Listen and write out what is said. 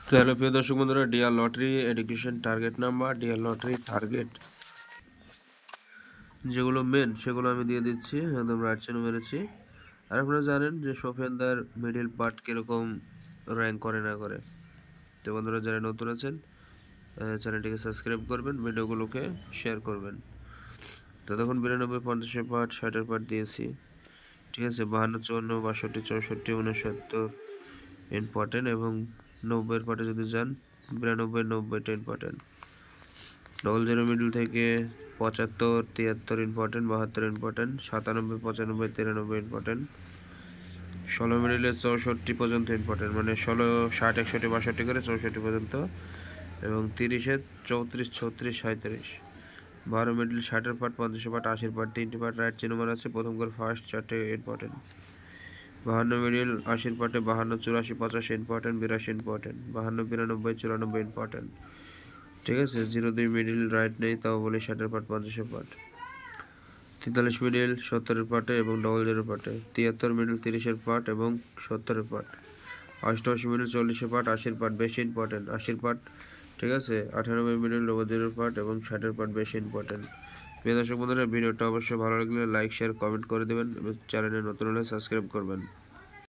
তো হ্যালো প্রিয় দর্শক বন্ধুরা, dear lottery education target number, dear lottery target যেগুলো মেন সেগুলো আমি দিয়ে দিচ্ছি, একদম রাইট চিহ্ন মেরেছি। আর আপনারা জানেন যে সোফিয়ানদার মিডিল পার্ট কীরকম র্যাঙ্ক করে না করে। তো বন্ধুরা যারা নতুন আছেন চ্যানেলটিকে সাবস্ক্রাইব করবেন, ভিডিওগুলোকে শেয়ার করবেন। তো তখন 92, 50 পার্ট, 60 পার্ট দিয়েছি, ঠিক আছে। 52, 54, 62, 64, 69 ইম্পর্টেন্ট, এবং 90 পার্টে যদি যান 92, 90টা ইম্পর্টেন্ট। 00 মিডল থেকে 75, 73 ইম্পর্টেন্ট, 72 ইম্পর্টেন্ট, 97, 95, 93 ইম্পর্টেন্ট, 16 মিডলে 64 পর্যন্ত ইম্পর্টেন্ট, মানে 16, 60, 61, 62 করে 64 পর্যন্ত, এবং 30-এ 34, 36, 37। 12 মিডল 60 পার্ট, 50 পার্ট, 80 পার্ট, 3টি পার্ট রাইট চিহ্ন মারা আছে, প্রথম করে ফার্স্ট 4টে ইম্পর্টেন্ট। 52 মিডল 80 পার্টে 52, 84, 85 ইম্পর্টেন্ট, 82 ইম্পর্টেন্ট, 52, 92, 94 ইম্পর্টেন্ট, ঠিক আছে। 02 মিডিল রাইট নেই, তাও বলি 60 পার্ট, 50 পার্ট। 43 মিডিল 70 পার্টে এবং 00 পার্টে। 73 মিডিল 30 পার্ট এবং 70 পার্ট। 88 মিডিল 40 পার্ট, 80 পার্ট বেশি ইম্পর্টেন্ট, 80 পার্ট, ঠিক আছে। 98 মিডিল 00 পার্ট এবং 60 পার্ট বেশি ইম্পর্টেন্ট। প্রিয় দর্শক বন্ধুরা, ভিডিওটা অবশ্যই ভালো লাগলে লাইক, শেয়ার, কমেন্ট করে দেবেন এবং চ্যানেলে নতুন হলে সাবস্ক্রাইব করবেন।